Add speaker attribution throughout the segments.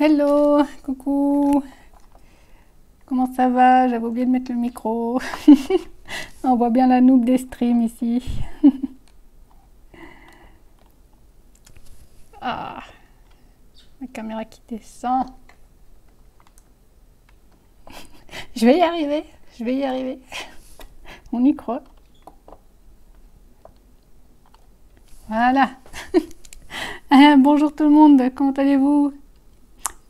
Speaker 1: Hello, coucou. Comment ça va? J'avais oublié de mettre le micro. On voit bien la noob des streams ici. Ah, la caméra qui descend. Je vais y arriver, je vais y arriver. On y croit. Voilà. Bonjour tout le monde, comment allez-vous?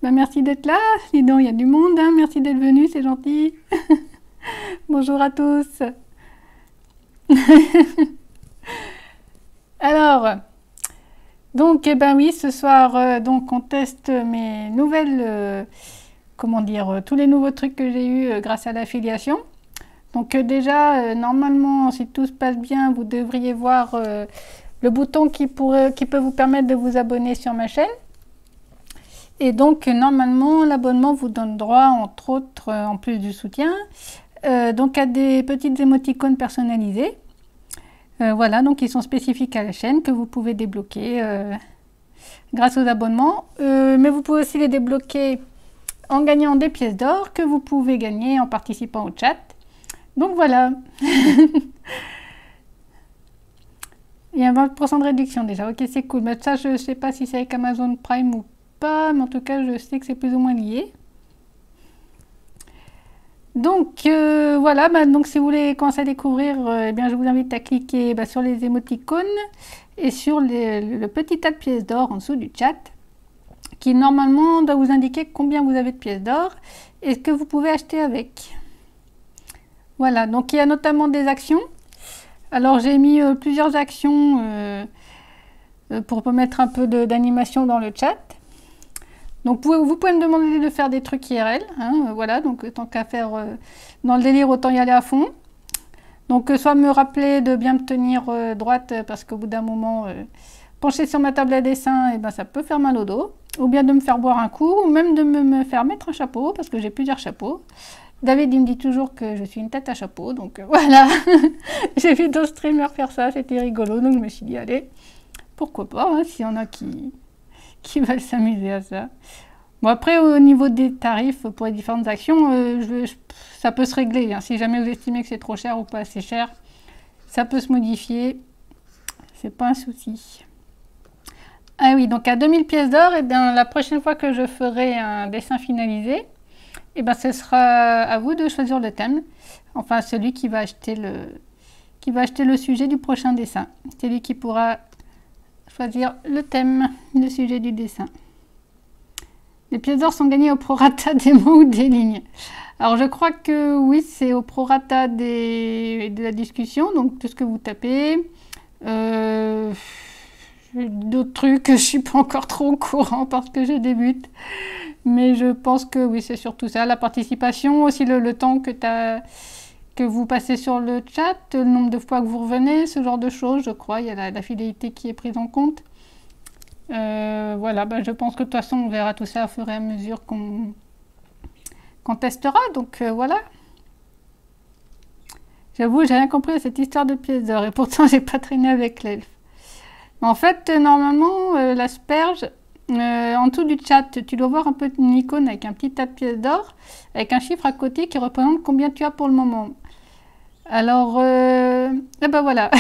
Speaker 1: Bah, merci d'être là. Dis donc, il y a du monde, hein. Merci d'être venu, c'est gentil. Bonjour à tous. Alors, donc, eh ben oui, ce soir, donc on teste mes nouvelles, comment dire, tous les nouveaux trucs que j'ai eus grâce à l'affiliation. Donc déjà, normalement, si tout se passe bien, vous devriez voir le bouton qui peut vous permettre de vous abonner sur ma chaîne. Et donc, normalement, l'abonnement vous donne droit, entre autres, en plus du soutien, donc à des petites émoticônes personnalisées. Voilà, donc ils sont spécifiques à la chaîne, que vous pouvez débloquer grâce aux abonnements. Mais vous pouvez aussi les débloquer en gagnant des pièces d'or, que vous pouvez gagner en participant au chat. Donc voilà. Il y a 20% de réduction déjà, ok, c'est cool. Mais ça, je ne sais pas si c'est avec Amazon Prime ou pas, mais en tout cas, je sais que c'est plus ou moins lié. Donc voilà, donc si vous voulez commencer à découvrir, eh bien, je vous invite à cliquer sur les émoticônes et sur le petit tas de pièces d'or en dessous du chat, qui normalement doit vous indiquer combien vous avez de pièces d'or et ce que vous pouvez acheter avec. Voilà, donc il y a notamment des actions. Alors j'ai mis plusieurs actions pour mettre un peu d'animation dans le chat. Donc vous pouvez me demander de faire des trucs IRL, hein, voilà, donc tant qu'à faire dans le délire, autant y aller à fond. Donc soit me rappeler de bien me tenir droite, parce qu'au bout d'un moment, pencher sur ma table à dessin, et ben, ça peut faire mal au dos. Ou bien de me faire boire un coup, ou même de me faire mettre un chapeau, parce que j'ai plusieurs chapeaux. David, il me dit toujours que je suis une tête à chapeau, donc voilà. J'ai vu d'autres streamers faire ça, c'était rigolo, donc je me suis dit, allez, pourquoi pas, hein, s'il y en a qui veulent s'amuser à ça. Bon, après, au niveau des tarifs pour les différentes actions, ça peut se régler, hein. Si jamais vous estimez que c'est trop cher ou pas assez cher, ça peut se modifier, c'est pas un souci. Ah oui, donc à 2000 pièces d'or, et bien la prochaine fois que je ferai un dessin finalisé, et ben ce sera à vous de choisir le thème, enfin celui qui va acheter le sujet du prochain dessin. C'est lui qui pourra choisir le thème, le sujet du dessin. Les pièces d'or sont gagnées au prorata des mots ou des lignes. Alors je crois que oui, c'est au prorata de la discussion, donc tout ce que vous tapez. D'autres trucs, je ne suis pas encore trop au courant parce que je débute. Mais je pense que oui, c'est surtout ça. La participation, aussi le temps que vous passez sur le chat, le nombre de fois que vous revenez, ce genre de choses, je crois. Il y a la fidélité qui est prise en compte. Voilà, je pense que de toute façon, on verra tout ça au fur et à mesure qu'on testera. Donc voilà. J'avoue, j'ai rien compris à cette histoire de pièces d'or. Et pourtant, j'ai pas traîné avec l'elfe. En fait, normalement, l'asperge, en dessous du chat, tu dois voir un peu une icône avec un petit tas de pièces d'or, avec un chiffre à côté qui représente combien tu as pour le moment. Alors, eh ben voilà.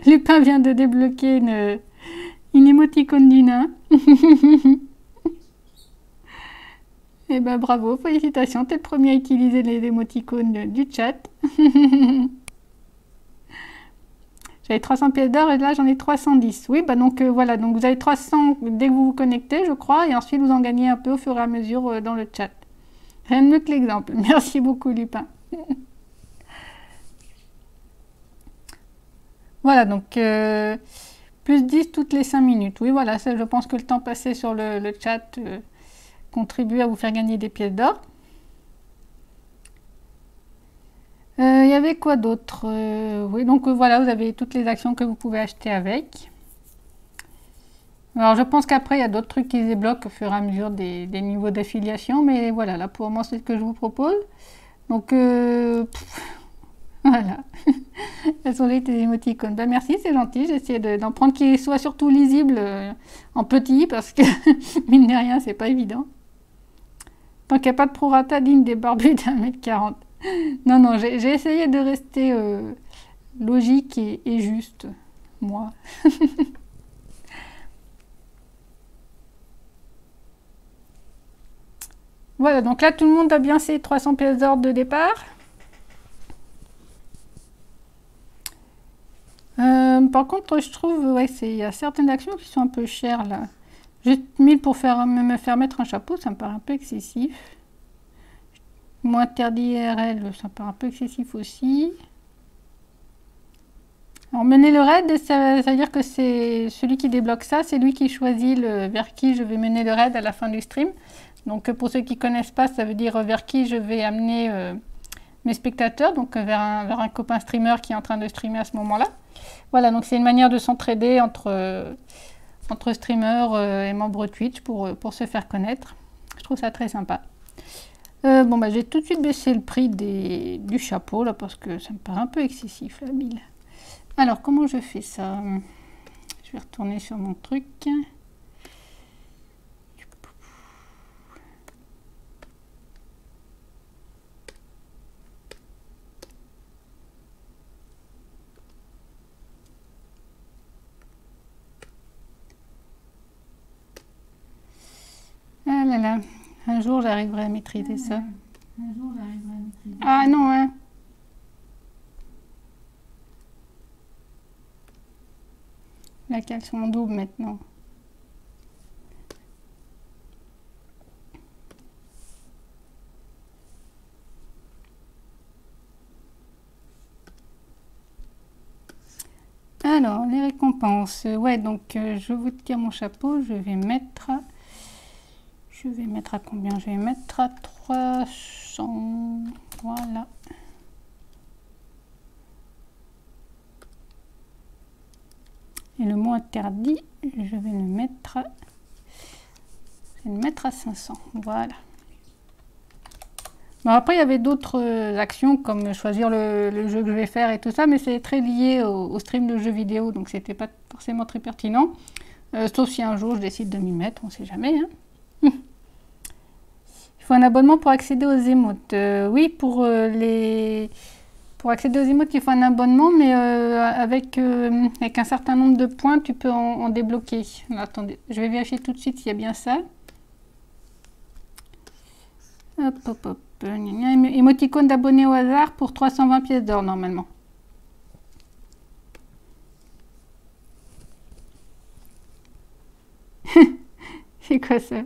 Speaker 1: Lupin vient de débloquer une émoticône du nain. Eh ben bravo, félicitations, t'es le premier à utiliser les émoticônes du chat. J'avais 300 pièces d'or et là j'en ai 310. Oui, donc voilà, donc vous avez 300 dès que vous vous connectez, je crois, et ensuite vous en gagnez un peu au fur et à mesure dans le chat. Rien de mieux que l'exemple. Merci beaucoup, Lupin. Voilà, donc plus 10 toutes les 5 minutes. Oui, voilà, ça, je pense que le temps passé sur le chat contribue à vous faire gagner des pièces d'or. Il y avait quoi d'autre? Oui, donc voilà, vous avez toutes les actions que vous pouvez acheter avec. Alors je pense qu'après, il y a d'autres trucs qui se débloquent au fur et à mesure des niveaux d'affiliation. Mais voilà, là pour le moment, c'est ce que je vous propose. Donc Voilà. Elles sont les émoticônes. Ben merci, c'est gentil. J'ai essayé d'en prendre qui soit surtout lisible en petit parce que, mine de rien, c'est pas évident. Tant qu'il n'y a pas de prorata digne des barbus d'1 m 40. Non, non, j'ai essayé de rester logique et juste, moi. Voilà, donc là, tout le monde a bien ses 300 pièces d'or de départ. Par contre, je trouve, ouais, il y a certaines actions qui sont un peu chères, là. Juste 1000 pour me faire mettre un chapeau, ça me paraît un peu excessif. Moi, interdit IRL, ça me paraît un peu excessif aussi. Alors, mener le raid, ça veut dire que c'est celui qui débloque ça, c'est lui qui choisit vers qui je vais mener le raid à la fin du stream. Donc, pour ceux qui ne connaissent pas, ça veut dire vers qui je vais amener mes spectateurs, donc vers un copain streamer qui est en train de streamer à ce moment-là. Voilà, donc c'est une manière de s'entraider entre streamers et membres Twitch pour se faire connaître. Je trouve ça très sympa. Bon, bah, j'ai tout de suite baissé le prix du chapeau, là, parce que ça me paraît un peu excessif, la 1000. Alors, comment je fais ça? Je vais retourner sur mon truc. Ah là là, un jour j'arriverai à maîtriser ça.
Speaker 2: Un jour, j'arriverai à maîtriser.
Speaker 1: Ah non, hein. Là qu'elles sont en double maintenant. Alors, les récompenses. Ouais, donc je vous tire mon chapeau. Je vais mettre à combien? Je vais mettre à 300. Voilà. Et le mot interdit, je vais le mettre à 500. Voilà. Bon, après, il y avait d'autres actions comme choisir le jeu que je vais faire et tout ça, mais c'est très lié au stream de jeux vidéo, donc c'était pas forcément très pertinent. Sauf si un jour je décide de m'y mettre, on sait jamais. Hein. Il faut un abonnement pour accéder aux émotes. Oui, pour accéder aux émotes, il faut un abonnement, mais avec un certain nombre de points, tu peux en débloquer. Alors, attendez, je vais vérifier tout de suite s'il y a bien ça. Hop, hop, hop. Émoticône d'abonnés au hasard pour 320 pièces d'or, normalement. C'est quoi ça?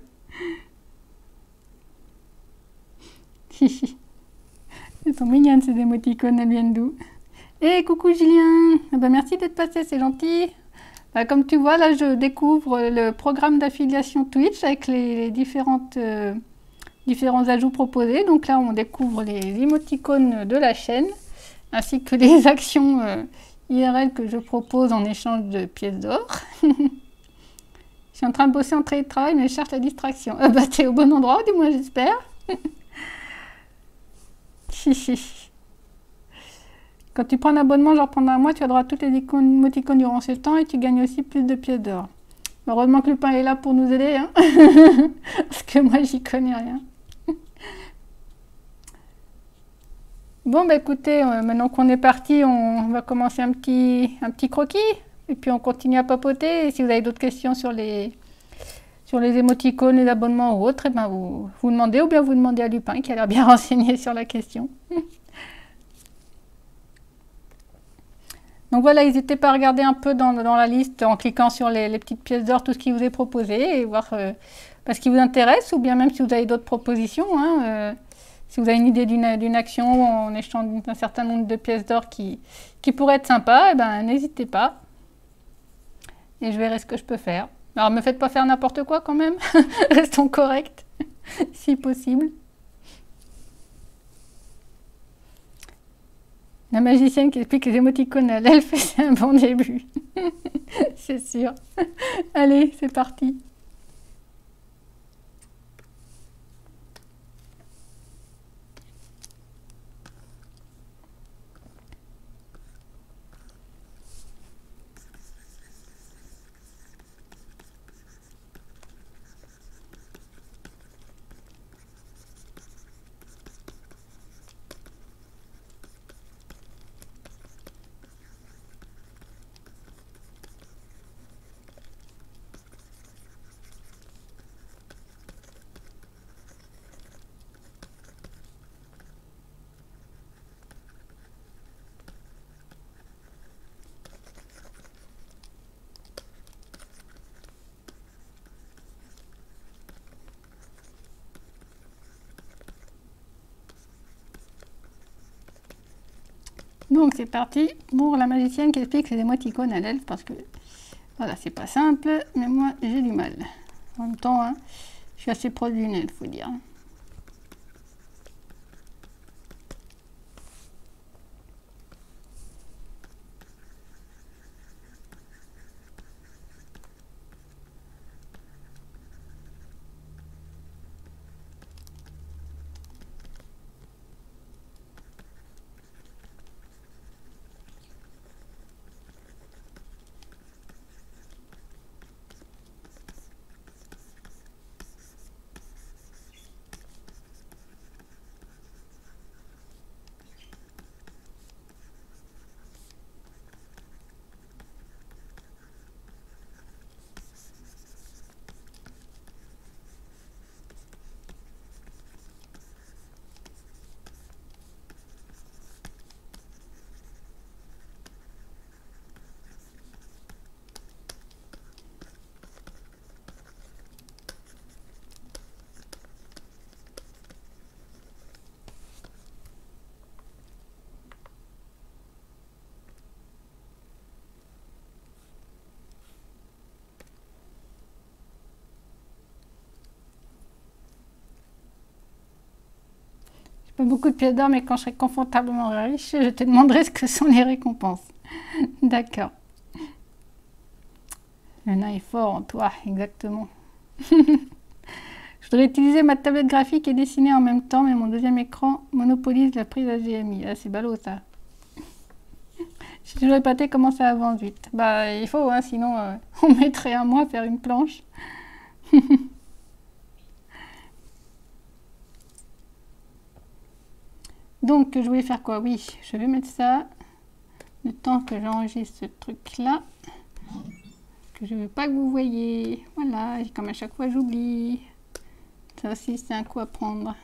Speaker 1: Elles sont mignonnes ces émoticônes, elles viennent d'où? Eh, coucou Julien! Ah bah, merci d'être passé, c'est gentil. Bah, comme tu vois, là, je découvre le programme d'affiliation Twitch avec les différents ajouts proposés. Donc là, on découvre les émoticônes de la chaîne, ainsi que les actions IRL que je propose en échange de pièces d'or. Je suis en train de bosser en télétravail, mais je cherche la distraction. Bah, t'es au bon endroit, du moins, j'espère. Quand tu prends un abonnement, genre pendant un mois, tu as droit à toutes les émoticônes durant ce temps et tu gagnes aussi plus de pièces d'or. Heureusement que Lupin est là pour nous aider, hein. Parce que moi, j'y connais rien. Bon, bah écoutez, maintenant qu'on est parti, on va commencer un petit croquis. Et puis on continue à papoter. Et si vous avez d'autres questions sur les émoticônes, les abonnements ou autres, et ben vous demandez, ou bien vous demandez à Lupin qui a l'air bien renseigné sur la question. Donc voilà, n'hésitez pas à regarder un peu dans la liste en cliquant sur les petites pièces d'or, tout ce qui vous est proposé et voir ce qui vous intéresse, ou bien même si vous avez d'autres propositions. Hein, si vous avez une idée d'une action en échange d'un certain nombre de pièces d'or qui pourrait être sympa, eh ben, n'hésitez pas. Et je verrai ce que je peux faire. Alors, ne me faites pas faire n'importe quoi quand même. Restons corrects, si possible. La magicienne qui explique les émoticônes à l'elfe, c'est un bon début. C'est sûr. Allez, c'est parti. Donc c'est parti pour la magicienne qui explique ses émoticônes à l'elfe parce que voilà, c'est pas simple, mais moi j'ai du mal. En même temps, hein, je suis assez proche d'une elfe, faut dire. Pas beaucoup de pièces d'or, mais quand je serai confortablement riche, je te demanderai ce que sont les récompenses. D'accord. Le nain est fort en toi, exactement. Je voudrais utiliser ma tablette graphique et dessiner en même temps, mais mon deuxième écran monopolise la prise HDMI. Ah, c'est ballot ça. J'ai toujours épaté comment ça avance vite. Bah, il faut, hein, sinon on mettrait un mois à faire une planche. Donc, je voulais faire quoi? Oui, je vais mettre ça le temps que j'enregistre ce truc-là. Que je ne veux pas que vous voyez. Voilà, et comme à chaque fois, j'oublie. Ça aussi, c'est un coup à prendre.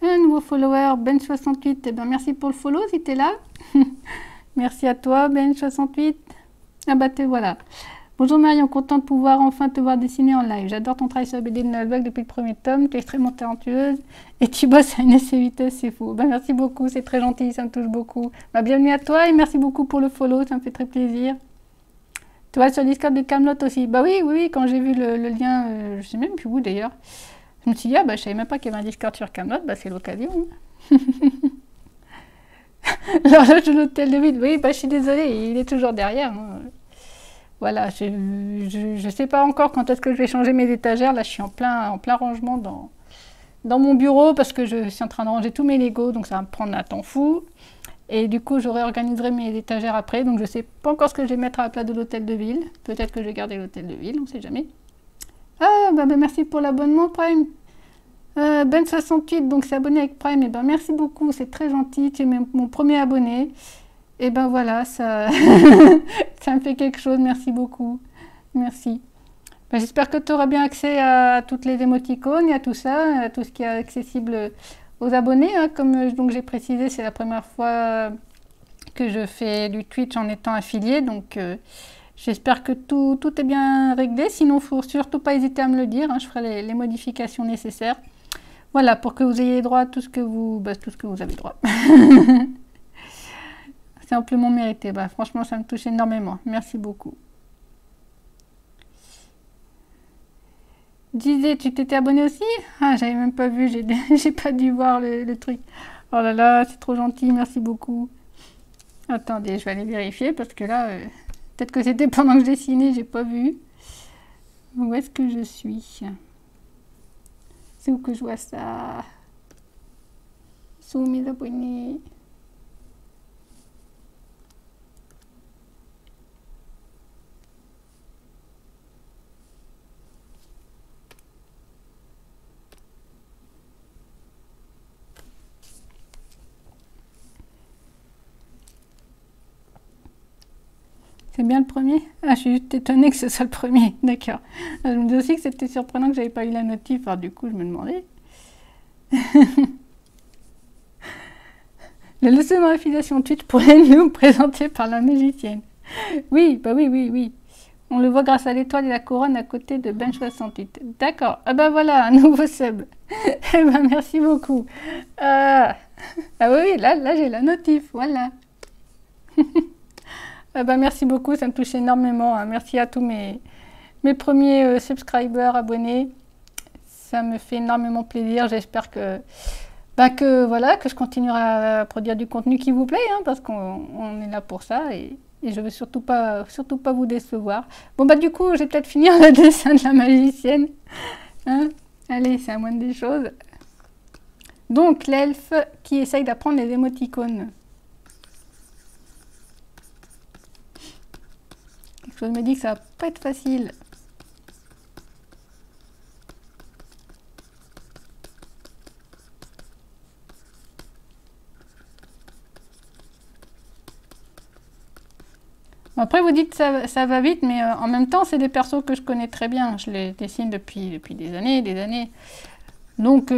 Speaker 1: Un nouveau follower, Ben68. Eh ben, merci pour le follow si tu es là. Merci à toi, Ben68. Ah bah, voilà. Bonjour Marion, content de pouvoir enfin te voir dessiner en live. J'adore ton travail sur la BD de Noël Vague depuis le premier tome. Tu es extrêmement talentueuse et tu bosses à une assez vitesse, c'est fou. Ben, merci beaucoup, c'est très gentil, ça me touche beaucoup. Ben, bienvenue à toi et merci beaucoup pour le follow, ça me fait très plaisir. Tu vois, sur le Discord de Camelot aussi. Bah oui, oui, quand j'ai vu le lien, je sais même plus où d'ailleurs. Je me suis dit, ah bah je savais même pas qu'il y avait un Discord sur Camelot, bah c'est l'occasion. L'horloge de l'hôtel de ville, oui, bah je suis désolée, il est toujours derrière. Hein. Voilà, je ne sais pas encore quand est-ce que je vais changer mes étagères. Là, je suis en plein rangement dans mon bureau parce que je suis en train de ranger tous mes Legos, donc ça va me prendre un temps fou. Et du coup, je réorganiserai mes étagères après. Donc, je ne sais pas encore ce que je vais mettre à la place de l'hôtel de ville. Peut-être que je vais garder l'hôtel de ville, on ne sait jamais. Ah, bah, merci pour l'abonnement Prime. Ben68, donc c'est abonné avec Prime. Et ben merci beaucoup, c'est très gentil. Tu es mon premier abonné. Et ben voilà, ça, ça me fait quelque chose, merci beaucoup. Merci. Ben, j'espère que tu auras bien accès à toutes les émoticônes et à tout ça, à tout ce qui est accessible aux abonnés. Hein. Comme donc j'ai précisé, c'est la première fois que je fais du Twitch en étant affilié. Donc j'espère que tout est bien réglé. Sinon, il ne faut surtout pas hésiter à me le dire. Hein. Je ferai les modifications nécessaires. Voilà, pour que vous ayez droit à tout ce que vous avez droit. C'est amplement mérité. Bah, franchement, ça me touche énormément. Merci beaucoup. Disais, tu t'étais abonné aussi? Ah, j'avais même pas vu. J'ai pas dû voir le truc. Oh là là, c'est trop gentil. Merci beaucoup. Attendez, je vais aller vérifier parce que là, peut-être que c'était pendant que je dessinais, j'ai pas vu. Où est-ce que je suis? C'est où que je vois ça? Sous mes abonnés. C'est bien le premier? Ah, je suis juste étonnée que ce soit le premier. D'accord. Je me dis aussi que c'était surprenant que j'avais pas eu la notif. Alors du coup, je me demandais. La leçon d'affiliation Twitch pourrait nous présenter par la magicienne. Oui, bah oui. On le voit grâce à l'étoile et la couronne à côté de Ben68. D'accord. Ah ben voilà, un nouveau sub. Eh ben merci beaucoup. Ah oui, oui, là j'ai la notif, voilà. Ah ben merci beaucoup, ça me touche énormément. Hein. Merci à tous mes premiers subscribers, abonnés. Ça me fait énormément plaisir. J'espère que, voilà, que je continuerai à produire du contenu qui vous plaît, hein, parce qu'on est là pour ça. Et je veux surtout pas vous décevoir. Bon bah du coup, je vais peut-être finir le dessin de la magicienne. Hein, allez, c'est la moindre des choses. Donc l'elfe qui essaye d'apprendre les émoticônes. Quelque chose me dit que ça va pas être facile. Après, vous dites que ça va vite, mais en même temps, c'est des persos que je connais très bien. Je les dessine depuis des années, des années. Donc,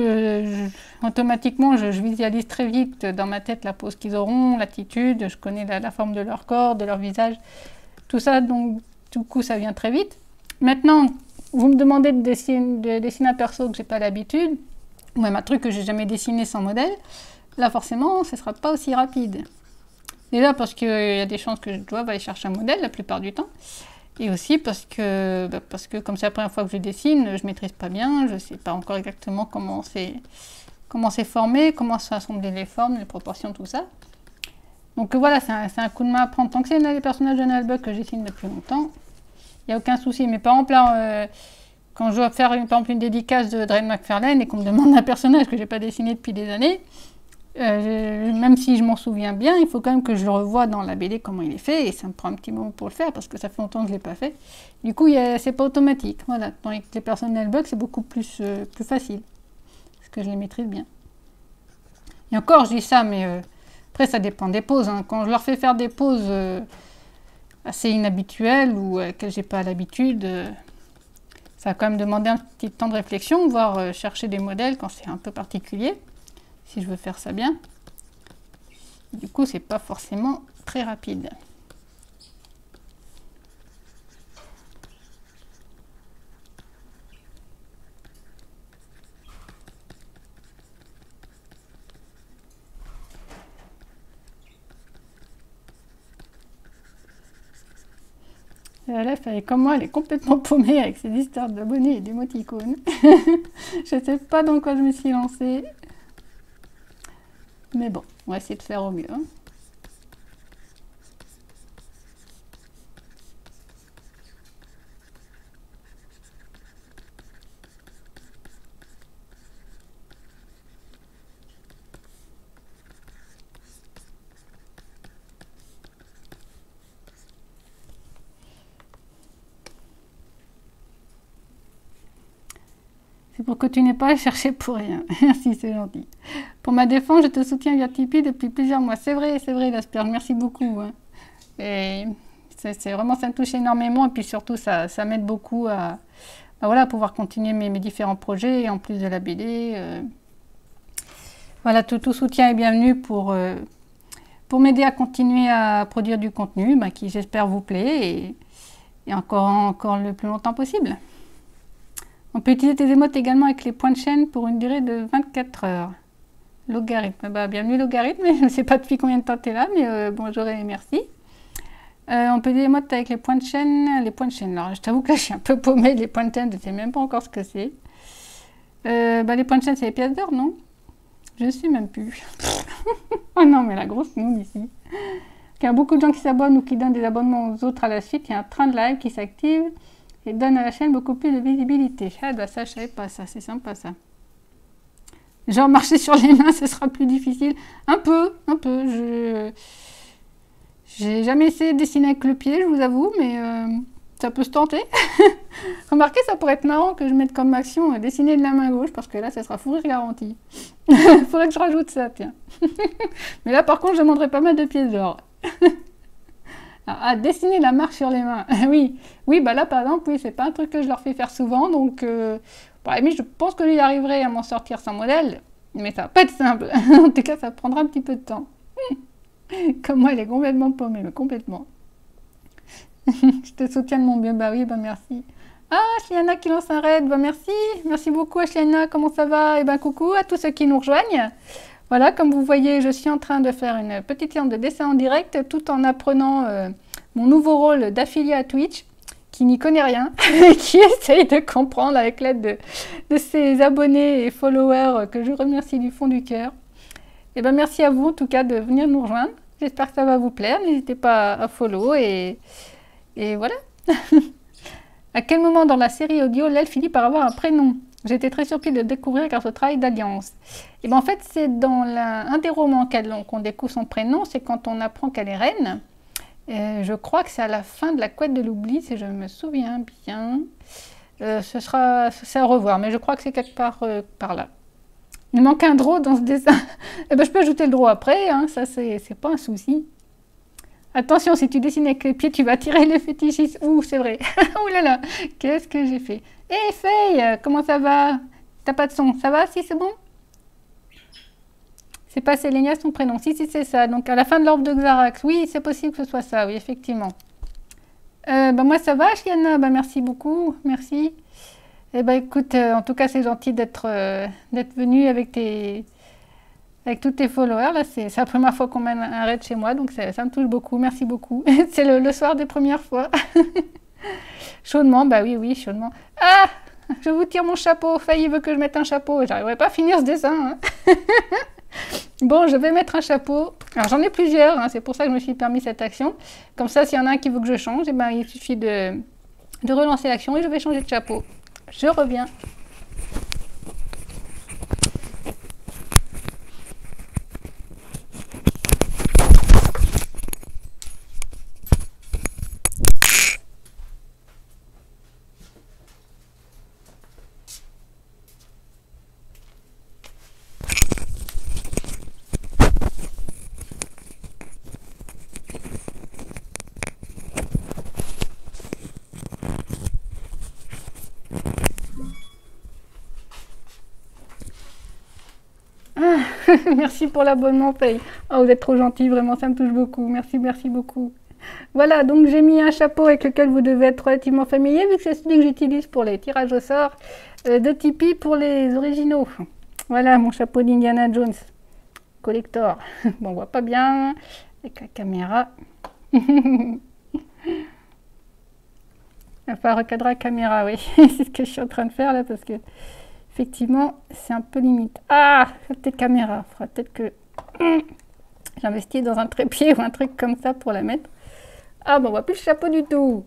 Speaker 1: automatiquement, je visualise très vite dans ma tête la pose qu'ils auront, l'attitude, je connais la forme de leur corps, de leur visage, tout ça, donc du coup, ça vient très vite. Maintenant, vous me demandez de dessiner un perso que j'ai pas l'habitude, ou même un truc que j'ai jamais dessiné sans modèle. Là, forcément, ce sera pas aussi rapide. Déjà parce qu'il y a des chances que je doive aller chercher un modèle la plupart du temps. Et aussi parce que comme c'est la première fois que je dessine, je ne maîtrise pas bien, je ne sais pas encore exactement comment c'est formé, comment sont assemblées les formes, les proportions, tout ça. Donc voilà, c'est un coup de main à prendre. Tant que c'est les personnages de Nullbug que je dessine depuis longtemps, il n'y a aucun souci. Mais par exemple, là, quand je dois faire par exemple, une dédicace de Dred McFarlane et qu'on me demande un personnage que je n'ai pas dessiné depuis des années, même si je m'en souviens bien, il faut quand même que je le revoie dans la BD comment il est fait, et ça me prend un petit moment pour le faire parce que ça fait longtemps que je ne l'ai pas fait. Du coup, c'est pas automatique. Voilà. Dans les personnages Nullbug, c'est beaucoup plus facile parce que je les maîtrise bien. Et encore, je dis ça, mais après, ça dépend des poses. Hein. Quand je leur fais faire des poses assez inhabituelles ou auxquelles j'ai pas l'habitude, ça va quand même demander un petit temps de réflexion, voire chercher des modèles quand c'est un peu particulier. Si je veux faire ça bien. Du coup, c'est pas forcément très rapide. L'elfe, elle est comme moi, elle est complètement paumée avec ses histoires d'abonnés et d'émoticônes. Je ne sais pas dans quoi je me suis lancée. Mais bon, on va essayer de faire au mieux. Hein. C'est pour que tu n'aies pas à chercher pour rien. Merci, c'est gentil. Pour ma défense, je te soutiens via Tipeee depuis plusieurs mois. C'est vrai, l'Asperge. Merci beaucoup. Hein. Et c'est vraiment, ça me touche énormément. Et puis surtout, ça m'aide beaucoup à voilà, pouvoir continuer mes différents projets, en plus de la BD. Voilà, tout soutien est bienvenu pour m'aider à continuer à produire du contenu qui, j'espère, vous plaît et encore le plus longtemps possible. On peut utiliser tes émotes également avec les points de chaîne pour une durée de 24 heures. Logarithme. Bienvenue Logarithme. Je ne sais pas depuis combien de temps tu es là, mais bonjour et merci. On peut des émotes avec les points de chaîne. Alors, je t'avoue que là, je suis un peu paumée. Les points de chaîne, je ne sais même pas encore ce que c'est. Les points de chaîne, c'est les pièces d'or, non? Je ne sais même plus. Oh non, mais la grosse nouille ici. Il y a beaucoup de gens qui s'abonnent ou qui donnent des abonnements aux autres à la suite. Il y a un train de live qui s'active et donne à la chaîne beaucoup plus de visibilité. Ah bah ça, je savais pas ça, c'est sympa ça. Genre marcher sur les mains, ce sera plus difficile. Un peu. J'ai jamais essayé de dessiner avec le pied, je vous avoue, mais ça peut se tenter. Remarquez, ça pourrait être marrant que je mette comme action dessiner de la main gauche, parce que là, ça sera fou rire garanti. Faudrait que je rajoute ça, tiens. Mais là, par contre, je demanderai pas mal de pièces d'or. Dessiner la marque sur les mains. Oui, bah là par exemple, oui, c'est pas un truc que je leur fais faire souvent, donc je pense que j'y arriverai à m'en sortir sans modèle, mais ça va pas être simple. En tout cas, ça prendra un petit peu de temps. Comme moi, elle est complètement paumée, mais complètement. Je te soutiens de mon mieux. Bah oui, bah merci. Ah, Ashliana qui lance un raid. Bah merci. Merci beaucoup, Ashliana. Comment ça va? Et ben coucou à tous ceux qui nous rejoignent. Voilà, comme vous voyez, je suis en train de faire une petite séance de dessin en direct tout en apprenant mon nouveau rôle d'affilié à Twitch, qui n'y connaît rien, qui essaye de comprendre avec l'aide de ses abonnés et followers que je remercie du fond du cœur. Et ben merci à vous en tout cas de venir nous rejoindre. J'espère que ça va vous plaire. N'hésitez pas à follow et voilà. À quel moment dans la série audio l'elfe finit par avoir un prénom? J'étais très surpris de le découvrir grâce au travail d'Alliance. Et ben en fait, c'est dans un des romans qu'on découvre son prénom, c'est quand on apprend qu'elle est reine. Et je crois que c'est à la fin de la couette de l'oubli, si je me souviens bien. C'est à revoir, mais je crois que c'est quelque part par là. Il manque un draw dans ce dessin. Eh ben, je peux ajouter le draw après, hein, ça c'est pas un souci. Attention, si tu dessines avec les pieds, tu vas tirer les fétichistes. Ouh, c'est vrai. Ouh là là, qu'est-ce que j'ai fait? Hé, Faye, comment ça va? T'as pas de son, ça va? Si, c'est bon? C'est pas Sélénia son prénom. Si, c'est ça. Donc, à la fin de l'orbe de Xarax. Oui, c'est possible que ce soit ça, oui, effectivement. Bah, moi, ça va, Chiana? Bah, merci beaucoup, merci. Eh ben, écoute, en tout cas, c'est gentil d'être venu avec tous tes followers. Là, c'est la première fois qu'on mène un raid chez moi, donc ça me touche beaucoup. Merci beaucoup. C'est le soir des premières fois. Chaudement, bah oui, chaudement. Ah, je vous tire mon chapeau. Faye veut que je mette un chapeau. J'arriverai pas à finir ce dessin. Hein. Bon, je vais mettre un chapeau. Alors, j'en ai plusieurs. Hein, c'est pour ça que je me suis permis cette action. Comme ça, s'il y en a un qui veut que je change, eh ben, il suffit de relancer l'action et je vais changer de chapeau. Je reviens. Merci pour l'abonnement, Paye. Oh, vous êtes trop gentil, vraiment, ça me touche beaucoup. Merci, merci beaucoup. Voilà, donc j'ai mis un chapeau avec lequel vous devez être relativement familier, vu que c'est celui que j'utilise pour les tirages au sort de Tipeee pour les originaux. Voilà, mon chapeau d'Indiana Jones, collector. Bon, on voit pas bien avec la caméra. Enfin, recadrer la caméra, oui. C'est ce que je suis en train de faire là, parce que effectivement, c'est un peu limite. Ah, cette petite caméra. Il faudra peut-être que j'investis dans un trépied ou un truc comme ça pour la mettre. Ah, bon, on voit plus le chapeau du tout.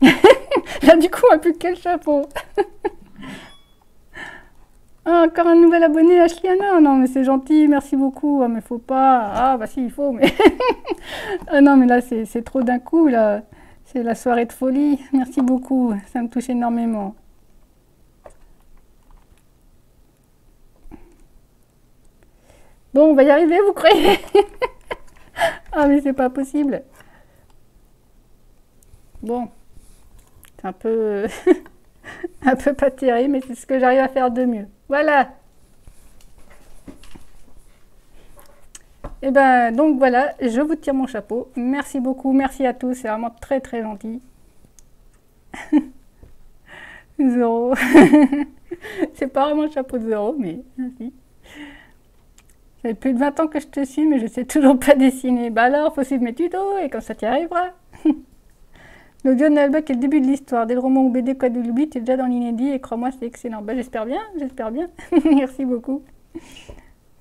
Speaker 1: Là, du coup, on voit plus quel chapeau. Ah, encore un nouvel abonné, Ashliana. Non, mais c'est gentil, merci beaucoup. Ah, mais faut pas. Ah, bah si, il faut, mais. Ah non, mais là, c'est trop d'un coup, là. C'est la soirée de folie. Merci beaucoup, ça me touche énormément. Bon, on va y arriver, vous croyez? Ah, mais c'est pas possible. Bon, c'est un peu. un peu pas terrible, mais c'est ce que j'arrive à faire de mieux. Voilà. Et ben donc voilà, je vous tire mon chapeau. Merci beaucoup, merci à tous, c'est vraiment très très gentil. Zoro. C'est pas vraiment le chapeau de Zoro, mais merci. Ça fait plus de 20 ans que je te suis, mais je sais toujours pas dessiner. Bah alors, faut suivre mes tutos et comme ça tu y arriveras. L'audio de Nalbuck est le début de l'histoire. Dès le roman ou BD Quoi de l'oubli, tu es déjà dans l'inédit et crois-moi, c'est excellent. Bah j'espère bien, j'espère bien. Merci beaucoup.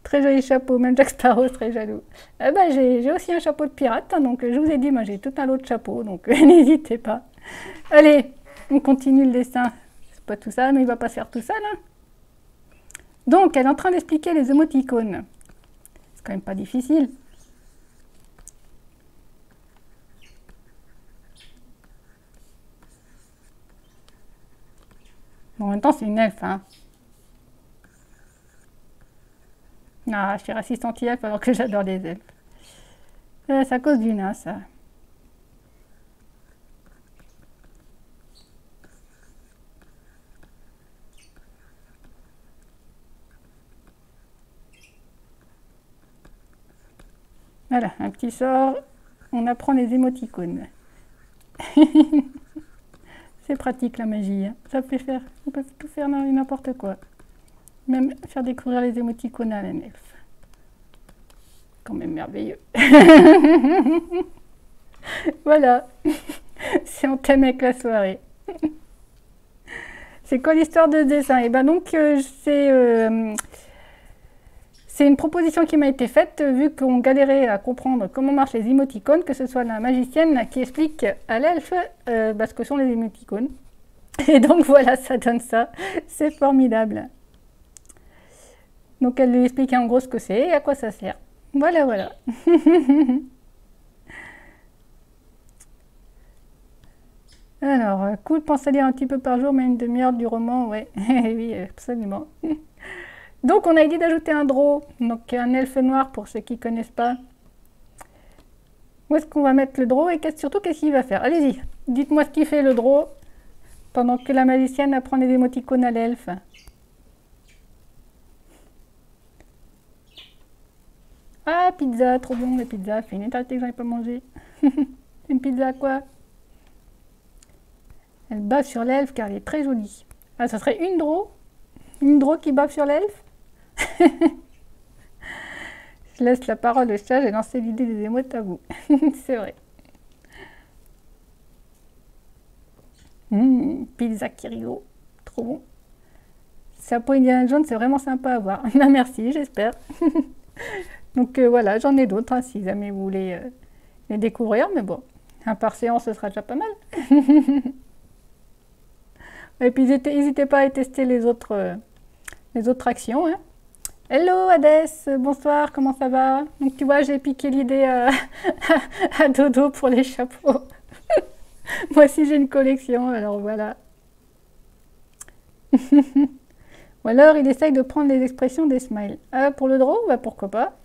Speaker 1: Très joli chapeau, même Jack Sparrow serait jaloux. Bah, j'ai aussi un chapeau de pirate, hein, donc je vous ai dit, moi j'ai tout un lot de chapeaux, donc n'hésitez pas. Allez, on continue le dessin. C'est pas tout ça, mais il va pas se faire tout seul. Hein. Donc, elle est en train d'expliquer les émoticônes. C'est quand même pas difficile. Bon, en même temps, c'est une elfe, hein. Ah, je suis raciste anti-elfe alors que j'adore les elfes. C'est à cause du nain, ça. Voilà, un petit sort. On apprend les émoticônes. C'est pratique la magie. Hein. Ça peut faire, on peut tout faire n'importe quoi. Même faire découvrir les émoticônes à un elfe. Quand même merveilleux. Voilà. C'est en thème avec la soirée. C'est quoi l'histoire de ce dessin? Et ben donc c'est une proposition qui m'a été faite vu qu'on galérait à comprendre comment marchent les émoticônes, que ce soit la magicienne qui explique à l'elfe ce que sont les émoticônes. Et donc voilà, ça donne ça. C'est formidable. Donc elle lui explique en gros ce que c'est et à quoi ça sert. Voilà, voilà. Alors, cool, pense à lire un petit peu par jour, mais une demi-heure du roman, ouais. Oui, absolument. Donc on a dit d'ajouter un draw, donc un elfe noir pour ceux qui ne connaissent pas. Où est-ce qu'on va mettre le draw et surtout qu'est-ce qu'il va faire? Allez-y, dites-moi ce qu'il fait le draw pendant que la magicienne apprend les émoticônes à l'elfe. Ah, pizza, trop bon la pizza, fait une éternité que j'en ai pas mangé. Une pizza quoi? Elle bave sur l'elfe car elle est très jolie. Ah, ça serait une draw? Une draw qui bave sur l'elfe? Je laisse la parole au chat, j'ai lancé l'idée des émotes à vous. C'est vrai. Pizza Kirigo, trop bon. Chapeau Indiana Jones, c'est vraiment sympa à voir. Merci, j'espère. Donc voilà, j'en ai d'autres hein, si jamais vous voulez les découvrir, mais bon, un par séance, ce sera déjà pas mal. Et puis n'hésitez pas à tester les autres actions. Hein. Hello Hadès, bonsoir, comment ça va? Donc tu vois, j'ai piqué l'idée à Dodo pour les chapeaux. Moi aussi j'ai une collection, alors voilà. Ou alors il essaye de prendre les expressions des smiles. Pour le draw, bah pourquoi pas.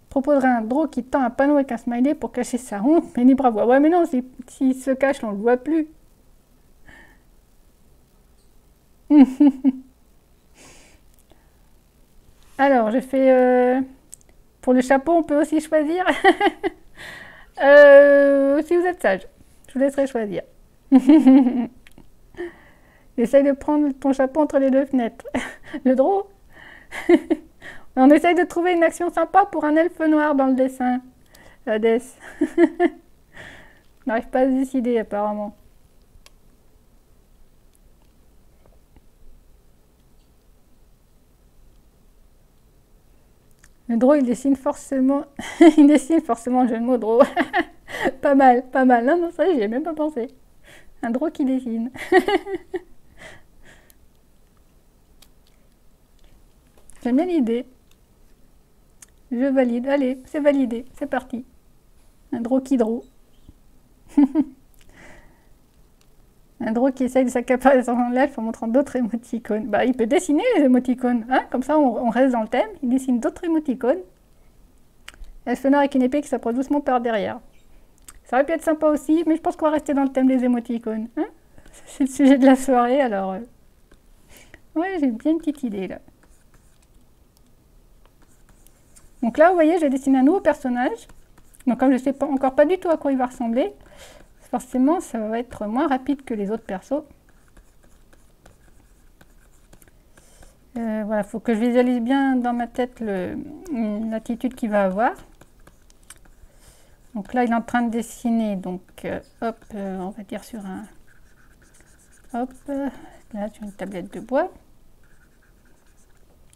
Speaker 1: Proposerait un draw qui tend un panneau avec un smiley pour cacher sa honte, mais ni bravo. Ouais mais non, s'il se cache, on le voit plus. Alors, je fais... pour le chapeau, on peut aussi choisir. Si vous êtes sage, je vous laisserai choisir. Essaye de prendre ton chapeau entre les deux fenêtres. Le draw. On essaye de trouver une action sympa pour un elfe noir dans le dessin. Hades. On n'arrive pas à se décider apparemment. Le draw, il dessine forcément un jeu de mots draw. Pas mal, pas mal. Non, non, ça, j'y ai même pas pensé. Un draw qui dessine. J'aime bien l'idée. Je valide. Allez, c'est validé. C'est parti. Un draw qui draw. Un draw qui essaye de s'accaparer son l'elfe en montrant d'autres émoticônes. Bah, il peut dessiner les émoticônes. Hein, comme ça, on reste dans le thème. Il dessine d'autres émoticônes. Elfe noir avec une épée qui s'approche doucement par derrière. Ça aurait pu être sympa aussi, mais je pense qu'on va rester dans le thème des émoticônes. Hein, c'est le sujet de la soirée, alors... Ouais, j'ai bien une petite idée, là. Donc là, vous voyez, j'ai dessiné un nouveau personnage. Donc comme je ne sais encore pas du tout à quoi il va ressembler, forcément, ça va être moins rapide que les autres persos. Voilà, il faut que je visualise bien dans ma tête l'attitude qu'il va avoir. Donc là, il est en train de dessiner, donc hop, on va dire sur un... Hop, là sur une tablette de bois.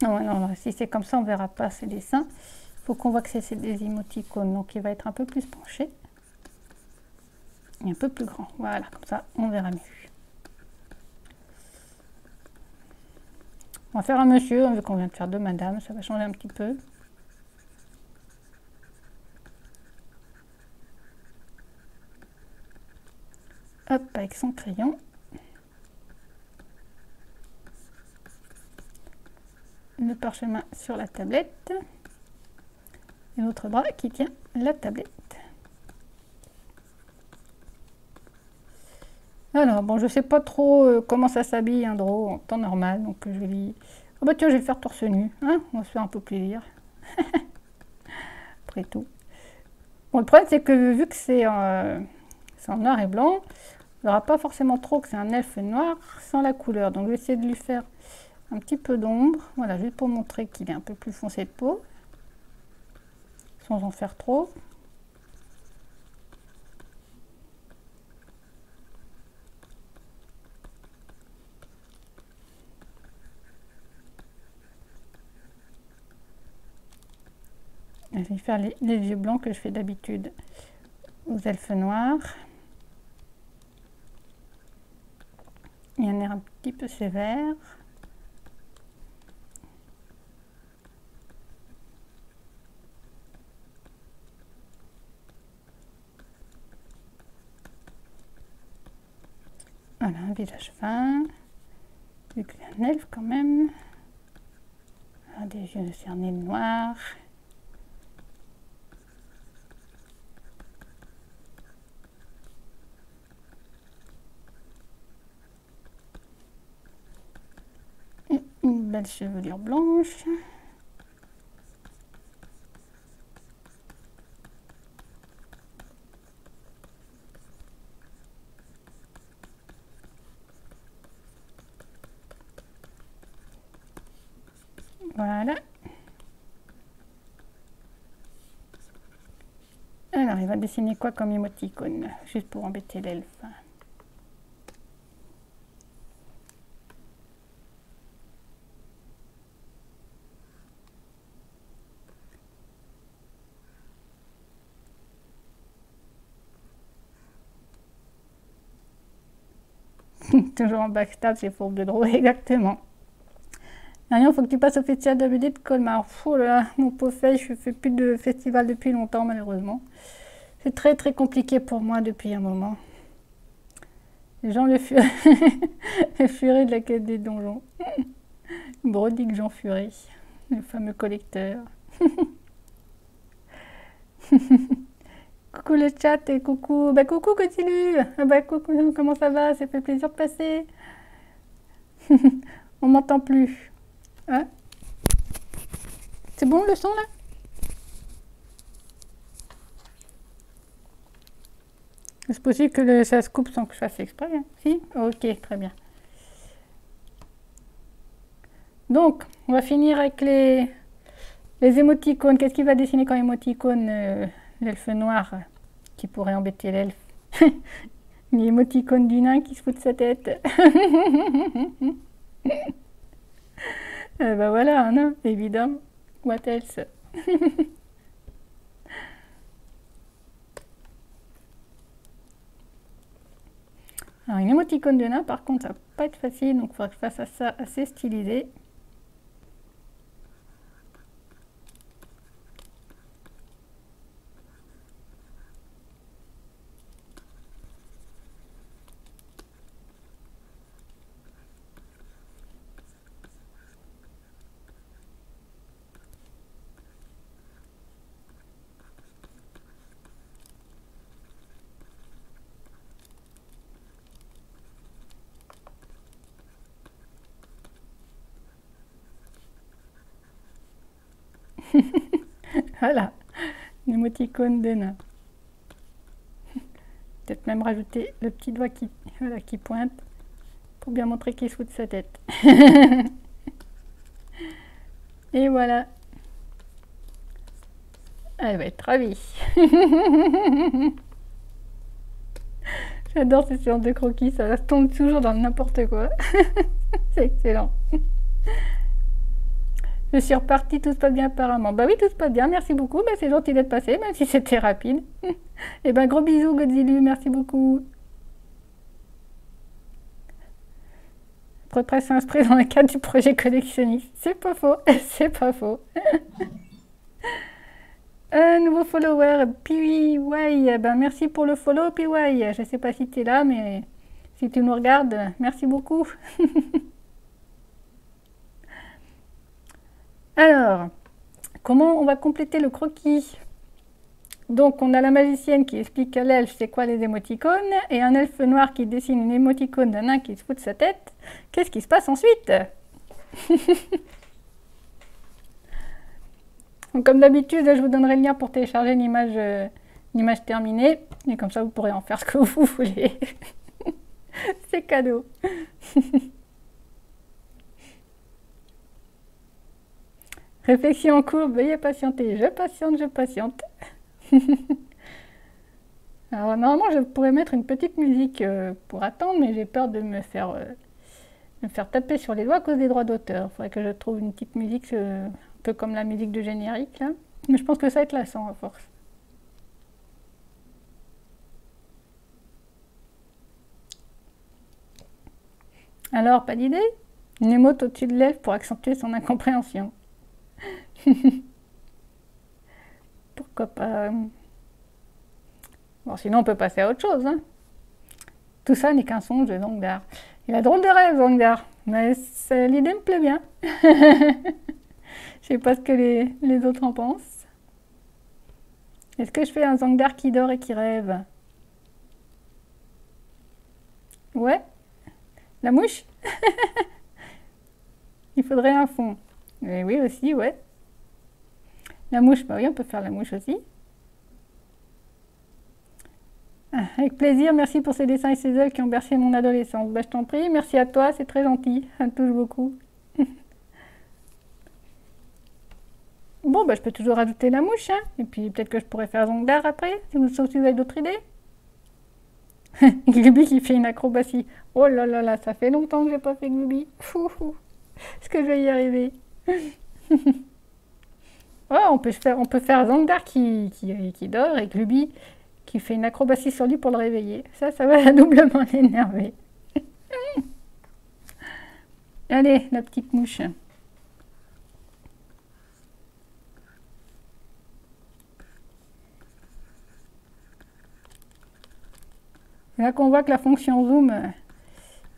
Speaker 1: Non, non, si c'est comme ça, on ne verra pas ses dessins. Il faut qu'on voit que c'est des émoticônes, donc il va être un peu plus penché. Et un peu plus grand, voilà, comme ça, on verra mieux. On va faire un monsieur, vu qu'on vient de faire deux madames, ça va changer un petit peu. Hop, avec son crayon. Le parchemin sur la tablette. Et l'autre bras qui tient la tablette. Alors, bon, je sais pas trop comment ça s'habille un draw en temps normal, donc je vais lui... Oh bah tiens, je vais faire torse nu, hein, on va se faire un peu plaisir. après tout. Bon, le problème, c'est que vu que c'est en noir et blanc, on n'aura pas forcément trop que c'est un elfe noir sans la couleur. Donc, je vais essayer de lui faire un petit peu d'ombre. Voilà, juste pour montrer qu'il est un peu plus foncé de peau, sans en faire trop. Je vais faire les yeux blancs que je fais d'habitude aux elfes noirs. Il y a un air un petit peu sévère. Voilà, un visage fin. Vu que c'est un elfe quand même. Voilà, des yeux cernés noirs. Une belle chevelure blanche. Voilà. Alors, il va dessiner quoi comme émoticône, juste pour embêter l'elfe. Toujours en backstab, c'est fourbe de drôle, exactement. Il faut que tu passes au festival de la BD de Colmar. Oh là là, mon pauvre fait, je fais plus de festival depuis longtemps, malheureusement. C'est très très compliqué pour moi depuis un moment. Jean le Furet, le Furet de la quête des donjons. Brodique Jean Furet, le fameux collecteur. Coucou le chat et coucou, coucou Cotilu. Coucou, comment ça va? Ça fait plaisir de passer. On m'entend plus. Hein? C'est bon le son là? C'est possible que ça se coupe sans que je fasse exprès. Hein? Si? Ok, très bien. Donc, on va finir avec les émoticônes. Qu'est-ce qu'il va dessiner comme émoticône l'elfe noir qui pourrait embêter l'elfe? L'émoticône du nain qui se fout de sa tête. Voilà, un nain, évidemment. What else? Alors, une émoticône de nain, par contre, ça va pas être facile, donc il faudra que je fasse ça assez stylisé. Voilà, une émoticône de nain. Peut-être même rajouter le petit doigt qui pointe pour bien montrer qu'il se fout de sa tête. Et voilà. Elle va être ravie. J'adore ces séances de croquis, ça tombe toujours dans n'importe quoi. C'est excellent. Je suis repartie, tout se passe bien apparemment. Bah oui, tout se passe bien, merci beaucoup. C'est gentil d'être passé, même si c'était rapide. Et gros bisous, Godzilu, merci beaucoup. Presse inscrit dans le cadre du projet collectionniste. C'est pas faux, c'est pas faux. Un nouveau follower, PY. Merci pour le follow, PY. Je sais pas si tu es là, mais si tu nous regardes, merci beaucoup. Alors, comment on va compléter le croquis? Donc, on a la magicienne qui explique à l'elfe c'est quoi les émoticônes, et un elfe noir qui dessine une émoticône d'un nain qui se fout de sa tête. Qu'est-ce qui se passe ensuite? Donc, comme d'habitude, je vous donnerai le lien pour télécharger l'image terminée. Et comme ça, vous pourrez en faire ce que vous voulez. C'est cadeau. Réflexion en cours, veuillez patienter. Je patiente, je patiente. Alors, normalement, je pourrais mettre une petite musique pour attendre, mais j'ai peur de me faire taper sur les doigts à cause des droits d'auteur. Il faudrait que je trouve une petite musique, un peu comme la musique de générique, là. Mais je pense que ça va être lassant à force. Alors, pas d'idée? Une émote au-dessus de l'elfe pour accentuer son incompréhension. Pourquoi pas? Bon, sinon on peut passer à autre chose, hein. Tout ça n'est qu'un songe de Zangdar. Il a drôle de rêve, Zangdar. Mais l'idée me plaît bien. Je sais pas ce que les autres en pensent. Est-ce que je fais un Zangdar qui dort et qui rêve? Ouais. La mouche? Il faudrait un fond. Mais oui aussi, ouais. La mouche, bah oui, on peut faire la mouche aussi. Ah, avec plaisir, merci pour ces dessins et ces œuvres qui ont bercé mon adolescence. Bah, je t'en prie, merci à toi, c'est très gentil, ça me touche beaucoup. Bon, bah, je peux toujours ajouter la mouche, hein. Et puis peut-être que je pourrais faire Zangdar après, sauf si vous avez d'autres idées. Glubi qui fait une acrobatie. Oh là là là, ça fait longtemps que j'ai pas fait Glubi. Fou. Est-ce que je vais y arriver? Oh, on peut faire Zangdar qui dort et Glubi qui fait une acrobatie sur lui pour le réveiller. Ça va doublement l'énerver. Allez, la petite mouche. C'est là qu'on voit que la fonction zoom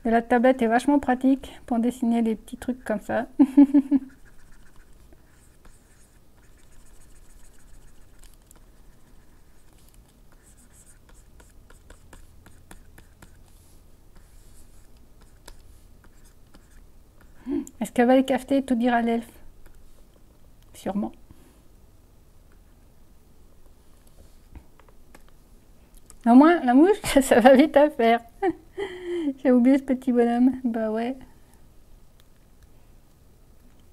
Speaker 1: de la tablette est vachement pratique pour dessiner des petits trucs comme ça. Est-ce qu'elle va les cafeter et tout dire à l'elfe? Sûrement. Au moins, la mouche, ça va vite à faire. J'ai oublié ce petit bonhomme. Bah ouais.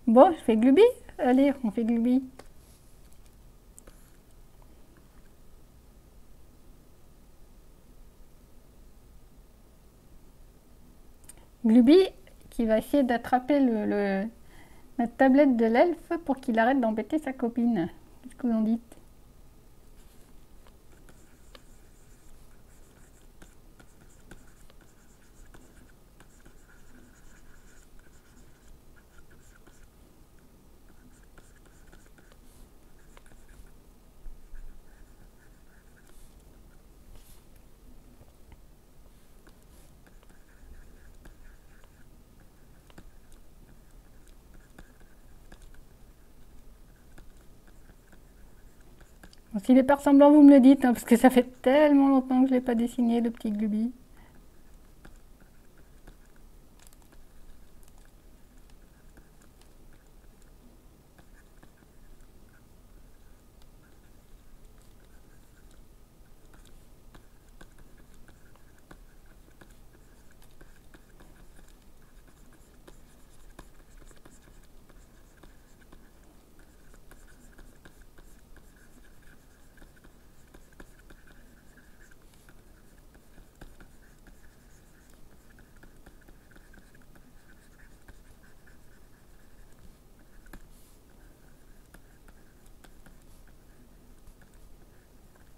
Speaker 1: Bon, je fais Glubi. Allez, on fait Glubi. Glubi qui va essayer d'attraper la tablette de l'elfe pour qu'il arrête d'embêter sa copine. Qu'est-ce que vous en dites? Bon, s'il n'est pas ressemblant, vous me le dites, hein, parce que ça fait tellement longtemps que je ne l'ai pas dessiné, le petit Glubi.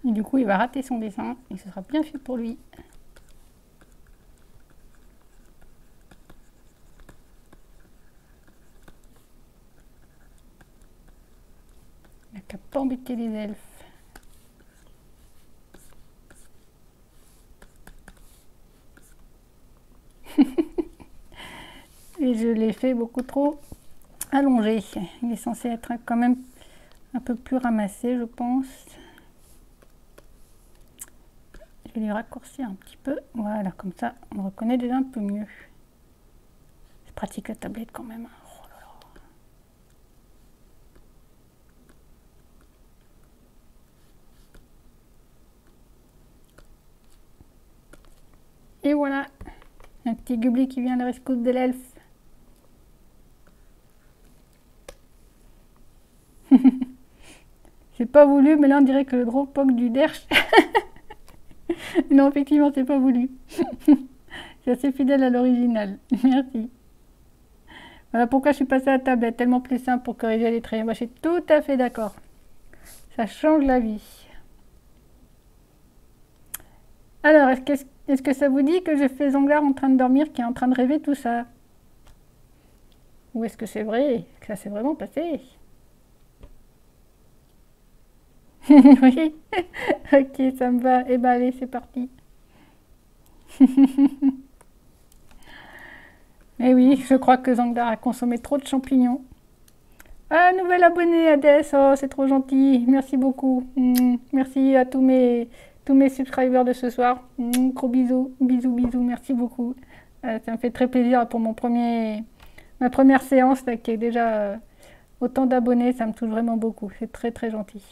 Speaker 1: Et du coup, il va rater son dessin et ce sera bien fait pour lui. Il n'a qu'à pas embêter les elfes. Et je l'ai fait beaucoup trop allongé. Il est censé être quand même un peu plus ramassé, je pense. Je vais lui raccourcir un petit peu. Voilà, comme ça, on reconnaît déjà un peu mieux. C'est pratique la tablette quand même. Oh là là. Et voilà, un petit Gubli qui vient à la rescousse de l'elfe. J'ai pas voulu, mais là on dirait que le gros poc du derche. Non, effectivement, c'est pas voulu. C'est assez fidèle à l'original. Merci. Voilà pourquoi je suis passée à la tablette, tellement plus simple pour corriger les traits. Moi, je suis tout à fait d'accord. Ça change la vie. Alors, est-ce que ça vous dit que je fais Zanglar en train de dormir, qui est en train de rêver tout ça? Ou est-ce que c'est vrai que ça s'est vraiment passé? Oui. Ok, ça me va. Eh ben allez, c'est parti. Eh oui, je crois que Zanglar a consommé trop de champignons. Ah, nouvel abonné, Hades. Oh, c'est trop gentil. Merci beaucoup. Merci à tous mes subscribers de ce soir. Gros bisous, bisous, bisous. Merci beaucoup. Ça me fait très plaisir pour ma première séance là, qui est déjà autant d'abonnés. Ça me touche vraiment beaucoup. C'est très très gentil.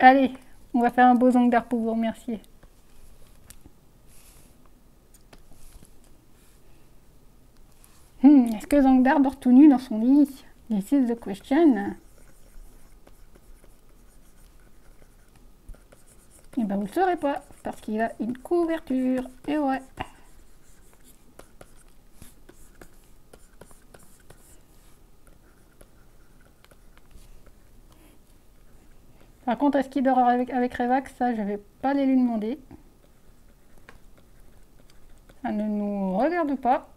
Speaker 1: Allez, on va faire un beau Zanglar pour vous remercier. Est-ce que Zanglar dort tout nu dans son lit? This is the question. Eh ben vous le saurez pas, parce qu'il a une couverture. Et ouais. Par contre, est-ce qu'il dort avec Revax? Ça, je vais pas aller lui demander. Ça ne nous regarde pas.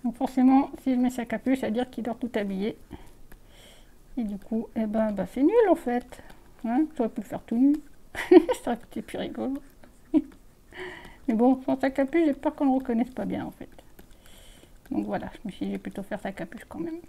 Speaker 1: Donc forcément, s'il met sa capuche, ça veut dire qu'il dort tout habillé. Et du coup, eh ben, c'est nul en fait. Hein, j'aurais pu le faire tout nu. Ça aurait été plus rigolo. Mais bon, sans sa capuche, j'ai peur qu'on ne le reconnaisse pas bien en fait. Donc voilà, je me suis dit, je vais plutôt faire sa capuche quand même.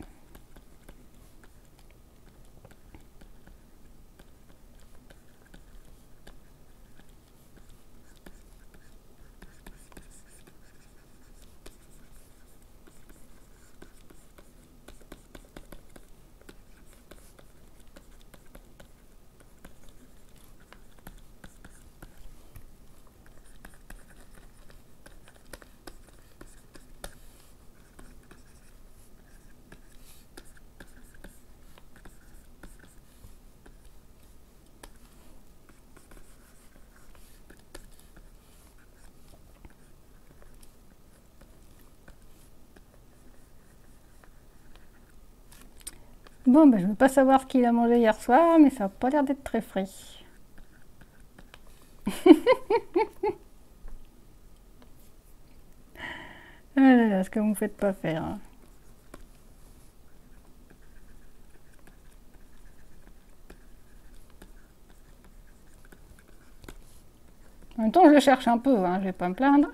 Speaker 1: Bon, ben, je ne veux pas savoir ce qu'il a mangé hier soir, mais ça n'a pas l'air d'être très frais. Ah là là, ce que vous ne me faites pas faire. Hein. En même temps, je le cherche un peu, hein, je vais pas me plaindre.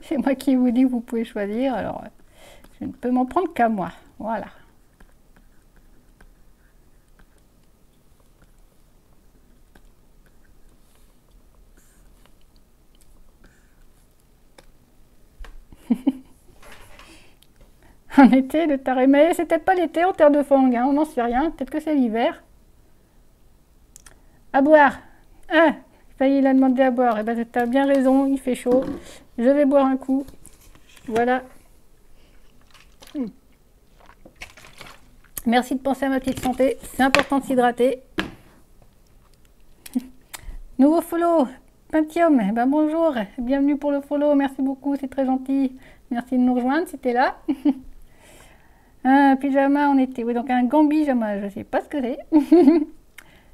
Speaker 1: C'est moi qui vous dis que vous pouvez choisir, alors je ne peux m'en prendre qu'à moi. Voilà. En été, le taré, mais c'est peut-être pas l'été en terre de fang, hein, on n'en sait rien, peut-être que c'est l'hiver. À boire. Ah, ça y est, il a demandé à boire. Eh ben, tu as bien raison, il fait chaud. Je vais boire un coup. Voilà. Merci de penser à ma petite santé, c'est important de s'hydrater. Nouveau follow, Pentium, eh ben bonjour, bienvenue pour le follow, merci beaucoup, c'est très gentil. Merci de nous rejoindre si t'es là. Un pyjama en été, oui, donc un gambijama, je sais pas ce que c'est.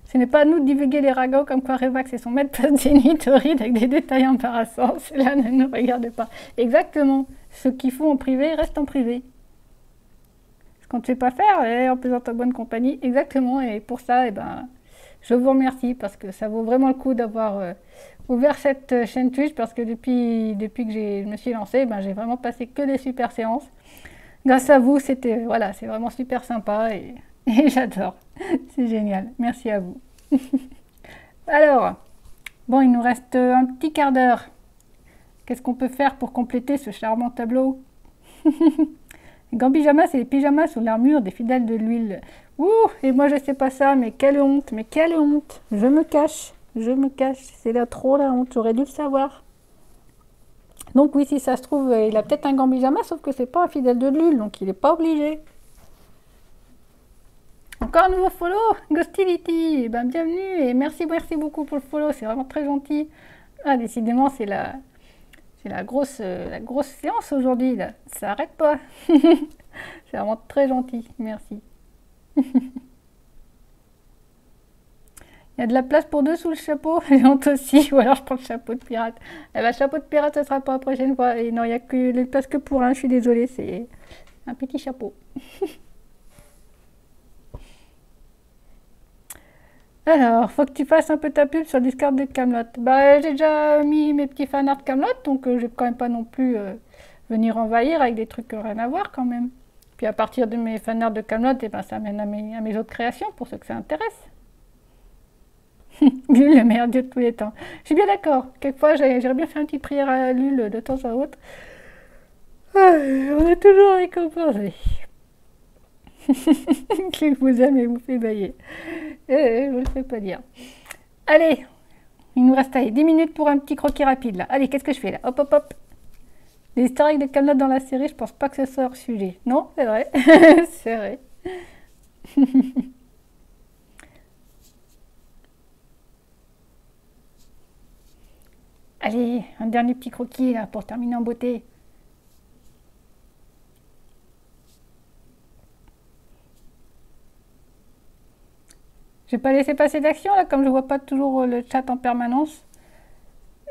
Speaker 1: Ce n'est pas à nous de divulguer les ragots comme quoi Revax et son maître passent des nuits torrides avec des détails embarrassants. Cela ne nous regarde pas. Exactement. Ce qu'il faut en privé reste en privé. Ce qu'on ne sait pas faire, et en plaisant en bonne compagnie. Exactement. Et pour ça, eh ben, je vous remercie parce que ça vaut vraiment le coup d'avoir ouvert cette chaîne Twitch parce que depuis que je me suis lancée, ben, j'ai vraiment passé que des super séances. Grâce à vous, c'était voilà, c'est vraiment super sympa et j'adore. C'est génial. Merci à vous. Alors, bon, il nous reste un petit quart d'heure. Qu'est-ce qu'on peut faire pour compléter ce charmant tableau? Les gants pyjamas, c'est les pyjamas sous l'armure des fidèles de l'huile. Ouh, et moi je sais pas ça, mais quelle honte, mais quelle honte. Je me cache, c'est là trop la honte, j'aurais dû le savoir. Donc oui, si ça se trouve, il a peut-être un gant pyjama, sauf que c'est pas un fidèle de l'huile, donc il n'est pas obligé. Encore un nouveau follow, Ghostility, eh ben, bienvenue et merci beaucoup pour le follow, c'est vraiment très gentil. Ah, décidément, c'est la grosse séance aujourd'hui, là. Ça arrête pas. C'est vraiment très gentil, merci. Il y a de la place pour deux sous le chapeau, j'ai honte aussi, ou alors je prends le chapeau de pirate. Eh ben, chapeau de pirate, ça sera pour la prochaine fois. Et non, il n'y a que de place que pour un, je suis désolée, c'est un petit chapeau. Alors, faut que tu fasses un peu ta pub sur le Discord de Camelot. Bah, j'ai déjà mis mes petits fanarts Camelot, donc je vais quand même pas non plus venir envahir avec des trucs rien à voir quand même. Puis à partir de mes fanarts de Camelot, eh ben, ça mène à mes autres créations pour ceux que ça intéresse. Lul, le meilleur dieu de tous les temps. Je suis bien d'accord. Quelquefois, j'aimerais bien faire une petite prière à Lul de temps à autre. Ah, on est toujours récompensé. Qu'il vous aime et vous fait bailler. Je ne le fais pas dire. Allez, il nous reste 10 minutes pour un petit croquis rapide là. Allez, qu'est-ce que je fais là? Hop, hop, hop. Les historiques de Camelot dans la série, je pense pas que ce soit hors sujet. Non, c'est vrai. C'est vrai. Allez, un dernier petit croquis là pour terminer en beauté. Je vais pas laisser passer d'action là, comme je vois pas toujours le chat en permanence.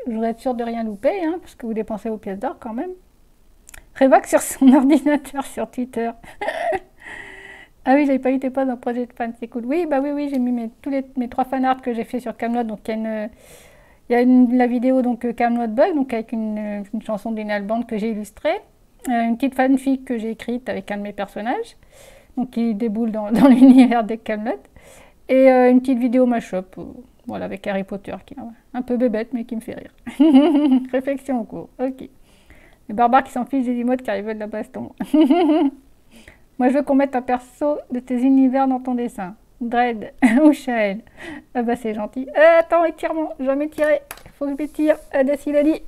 Speaker 1: Je voudrais être sûr de rien louper, hein, parce que vous dépensez vos pièces d'or quand même. Revax sur son ordinateur sur Twitter. Ah oui, j'avais pas eu tes posts dans Projet de Fan, c'est cool. Oui, bah oui, j'ai mis mes 3 fanarts que j'ai fait sur Camelot. Donc il y a la vidéo donc Camelot Bug, donc avec une chanson d'Inal Band que j'ai illustrée, une petite fanfic que j'ai écrite avec un de mes personnages, donc qui déboule dans l'univers de Camelot, et une petite vidéo mashup, voilà, avec Harry Potter, qui est un peu bébête mais qui me fait rire. Réflexion en cours, ok. Les barbares qui s'en fichent des emotes car ils veulent de la baston. Moi, je veux qu'on mette un perso de tes univers dans ton dessin. Dread ou Shael. Ah bah c'est gentil. Attends, étirement, je vais m'étirer. Faut que je m'étire. Adès, il a dit.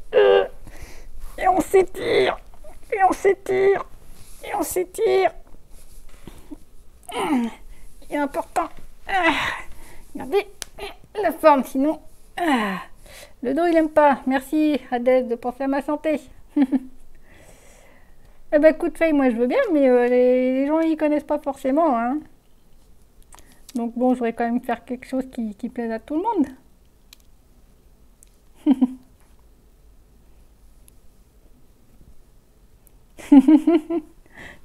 Speaker 1: Et on s'étire. Et on s'étire. Et on s'étire. Il est important. Regardez la forme, sinon. Le dos, il aime pas. Merci, Adès, de penser à ma santé. Eh ben, coup de feuille, moi je veux bien, mais les gens ils connaissent pas forcément, hein. Donc bon, je voudrais quand même faire quelque chose qui plaise à tout le monde.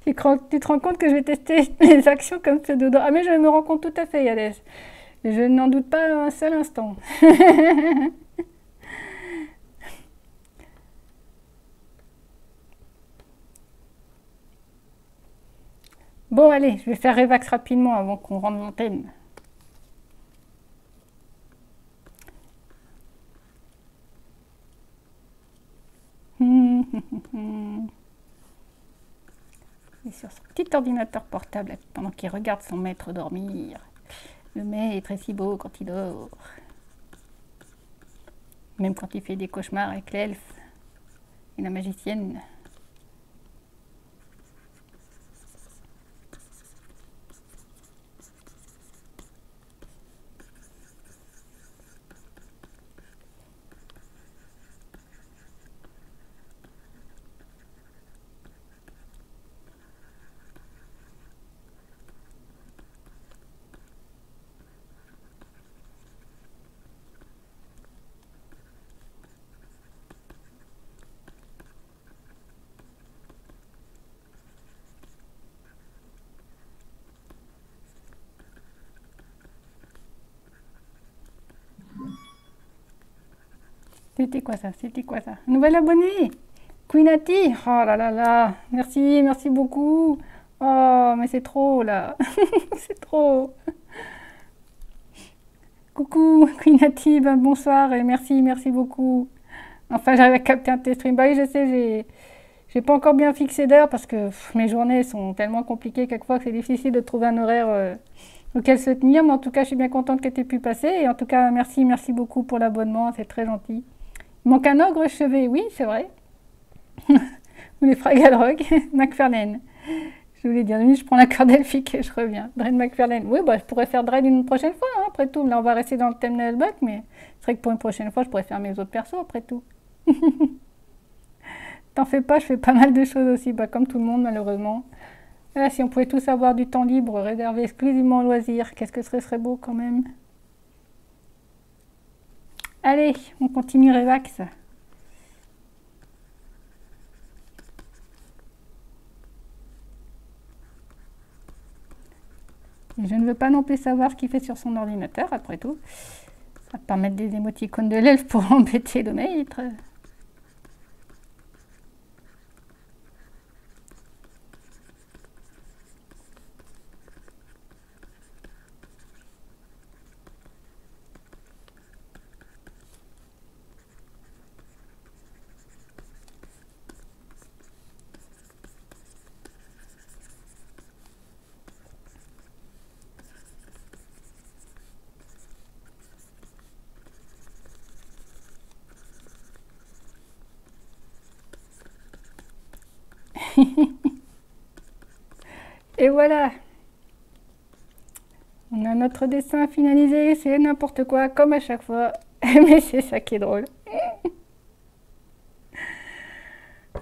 Speaker 1: Tu te rends compte que je vais tester les actions comme pseudo. Ah mais je me rends compte tout à fait, Yadès. Je n'en doute pas un seul instant. Bon, allez, je vais faire Revax rapidement avant qu'on rentre l'antenne. Et sur son petit ordinateur portable pendant qu'il regarde son maître dormir. Le maître est si beau quand il dort. Même quand il fait des cauchemars avec l'elfe et la magicienne. C'était quoi ça? C'était quoi ça? Nouvel abonné! Queenati! Oh là là là! Merci, merci beaucoup! Oh, mais c'est trop là! C'est trop! Coucou Queenati, ben, bonsoir et merci, merci beaucoup. Enfin, j'arrive à capter un de tes streams. Bah oui, je sais, j'ai pas encore bien fixé d'heure parce que mes journées sont tellement compliquées quelquefois que c'est difficile de trouver un horaire auquel se tenir. Mais en tout cas, je suis bien contente que tu aies pu passer. Et en tout cas, merci, merci beaucoup pour l'abonnement, c'est très gentil. Il manque un ogre chevet, oui, c'est vrai. Ou les Fragalrog, McFarlane. Je voulais dire, oui, je prends la corde elfique et je reviens. Drain McFarlane. Oui, bah, je pourrais faire Drain une prochaine fois, hein, après tout. Là, on va rester dans le thème Nullbuck, mais c'est vrai que pour une prochaine fois, je pourrais faire mes autres persos, après tout. T'en fais pas, je fais pas mal de choses aussi, bah, comme tout le monde, malheureusement. Là, si on pouvait tous avoir du temps libre réservé exclusivement aux loisirs, qu'est-ce que ce serait beau quand même. Allez, on continue Revax. Et je ne veux pas non plus savoir ce qu'il fait sur son ordinateur, après tout. Ça va pas mettre des émoticônes de l'elfe pour embêter le maître. Et voilà. On a notre dessin finalisé, c'est n'importe quoi, comme à chaque fois. Mais c'est ça qui est drôle.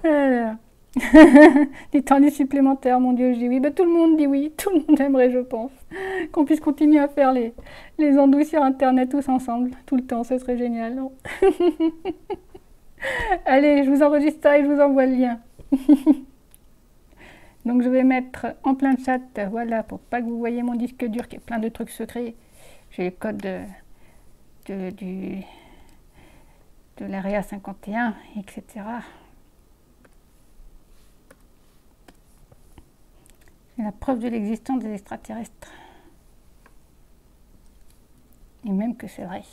Speaker 1: Alors. Des tendus supplémentaires, mon Dieu, je dis oui. Bah, tout le monde dit oui, tout le monde aimerait, je pense. Qu'on puisse continuer à faire les andouilles sur Internet tous ensemble, tout le temps, ce serait génial, non? Allez, je vous enregistre ça et je vous envoie le lien. Donc je vais mettre en plein chat, voilà, pour pas que vous voyez mon disque dur qui est plein de trucs secrets. J'ai le code de l'AREA 51, etc. C'est la preuve de l'existence des extraterrestres. Et même que c'est vrai.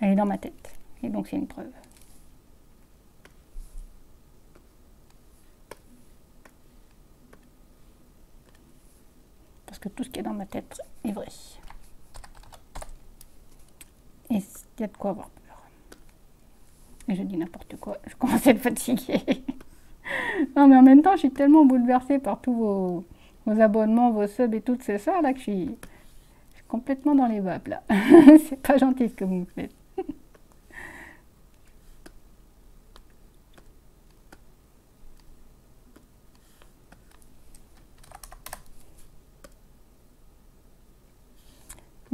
Speaker 1: Elle est dans ma tête. Et donc c'est une preuve. Parce que tout ce qui est dans ma tête est vrai. Et il y a de quoi avoir peur. Et je dis n'importe quoi, je commence à être fatiguée. Non mais en même temps, je suis tellement bouleversée par tous vos abonnements, vos subs et toutes ces ça là que je suis complètement dans les vapes là. C'est pas gentil ce que vous me faites.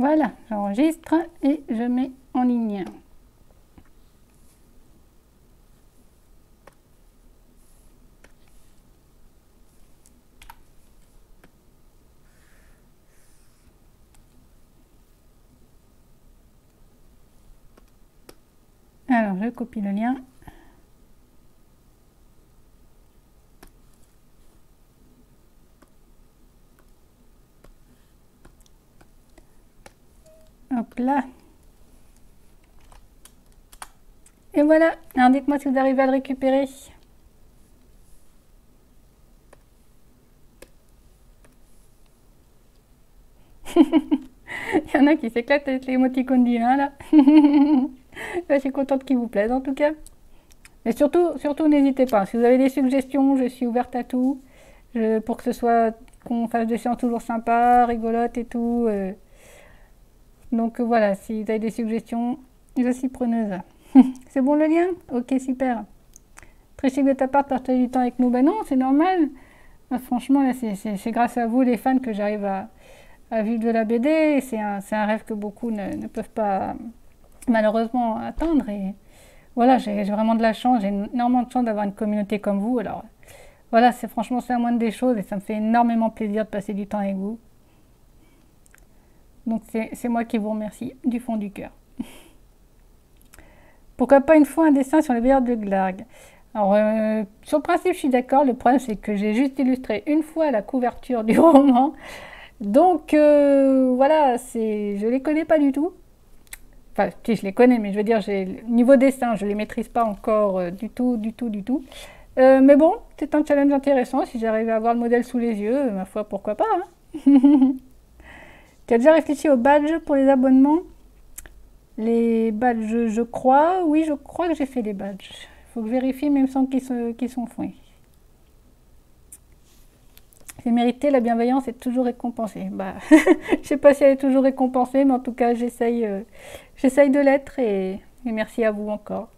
Speaker 1: Voilà, j'enregistre et je mets en ligne. Alors, je copie le lien. Hop là. Et voilà. Alors, dites-moi si vous arrivez à le récupérer. Il y en a qui s'éclatent avec les émoticônes divins là. Je suis contente qu'ils vous plaisent en tout cas. Mais surtout n'hésitez pas. Si vous avez des suggestions, je suis ouverte à tout. Pour que ce soit qu'on fasse des séances toujours sympas, rigolotes et tout. Donc voilà, si vous avez des suggestions, je suis preneuse. C'est bon le lien? Ok, super. Très chic de ta part de partager du temps avec nous. Ben non, c'est normal. Franchement, là, c'est grâce à vous, les fans, que j'arrive à vivre de la BD. C'est un rêve que beaucoup ne peuvent pas malheureusement atteindre. Et voilà, j'ai vraiment de la chance. J'ai énormément de chance d'avoir une communauté comme vous. Alors voilà, franchement, c'est la moindre des choses et ça me fait énormément plaisir de passer du temps avec vous. Donc c'est moi qui vous remercie du fond du cœur. Pourquoi pas une fois un dessin sur les veilleurs de Glargue? Alors, sur le principe, je suis d'accord. Le problème, c'est que j'ai juste illustré une fois la couverture du roman. Donc, voilà, je ne les connais pas du tout. Enfin, si, je les connais, mais je veux dire, niveau dessin, je ne les maîtrise pas encore du tout. Mais bon, c'est un challenge intéressant. Si j'arrive à avoir le modèle sous les yeux, ma foi, pourquoi pas, hein. Tu as déjà réfléchi aux badges pour les abonnements? Les badges, je crois. Oui, je crois que j'ai fait les badges. Il faut que je vérifie, mais il me semble qu'ils sont faits. C'est mérité, la bienveillance est toujours récompensée. Bah, je sais pas si elle est toujours récompensée, mais en tout cas, j'essaye de l'être et merci à vous encore.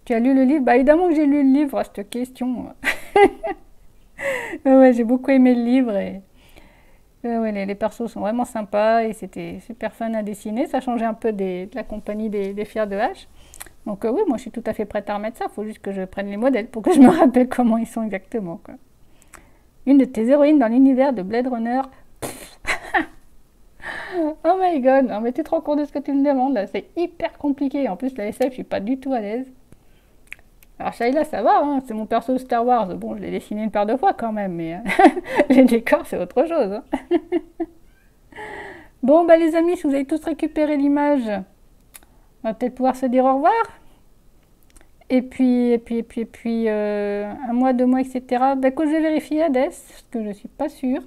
Speaker 1: Tu as lu le livre? Bah, évidemment que j'ai lu le livre à cette question. Ouais, j'ai beaucoup aimé le livre et ouais, les persos sont vraiment sympas et c'était super fun à dessiner. Ça changeait un peu de la compagnie des Fiers de Hache. Donc oui, moi je suis tout à fait prête à remettre ça. Il faut juste que je prenne les modèles pour que je me rappelle comment ils sont exactement, quoi. Une de tes héroïnes dans l'univers de Blade Runner. Oh my god, non mais tu te rends compte de ce que tu me demandes là, c'est hyper compliqué. En plus la SF, je suis pas du tout à l'aise. Alors Shayla, ça va, hein, c'est mon perso Star Wars. Bon, je l'ai dessiné une paire de fois quand même, mais les décors, c'est autre chose. Hein. Bon, bah les amis, si vous avez tous récupéré l'image, on va peut-être pouvoir se dire au revoir. Et puis, un mois, 2 mois, etc. Bah, que je vais vérifier Hades, parce que je ne suis pas sûre.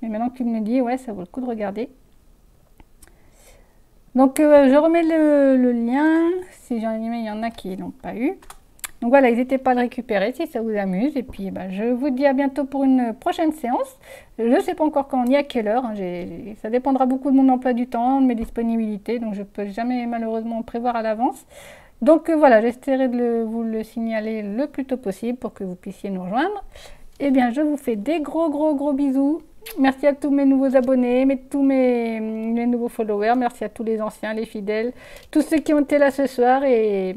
Speaker 1: Mais maintenant que tu me dis, ouais, ça vaut le coup de regarder. Donc, je remets le lien. Si j'en ai mis, il y en a qui ne l'ont pas eu. Donc voilà, n'hésitez pas à le récupérer si ça vous amuse. Et puis, bah, je vous dis à bientôt pour une prochaine séance. Je ne sais pas encore quand ni à quelle heure. Hein, ça dépendra beaucoup de mon emploi du temps, de mes disponibilités. Donc, je ne peux jamais malheureusement prévoir à l'avance. Donc voilà, j'essaierai de vous le signaler le plus tôt possible pour que vous puissiez nous rejoindre. Eh bien, je vous fais des gros bisous. Merci à tous mes nouveaux abonnés, tous mes nouveaux followers. Merci à tous les anciens, les fidèles, tous ceux qui ont été là ce soir. Et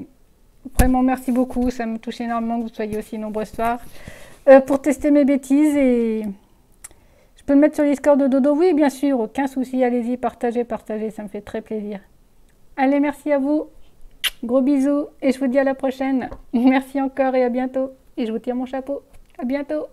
Speaker 1: vraiment, merci beaucoup. Ça me touche énormément que vous soyez aussi nombreux ce soir pour tester mes bêtises. Et je peux le mettre sur les scores de Dodo? Oui, bien sûr, aucun souci. Allez-y, partagez, ça me fait très plaisir. Allez, merci à vous. Gros bisous et je vous dis à la prochaine. Merci encore et à bientôt. Et je vous tire mon chapeau. À bientôt.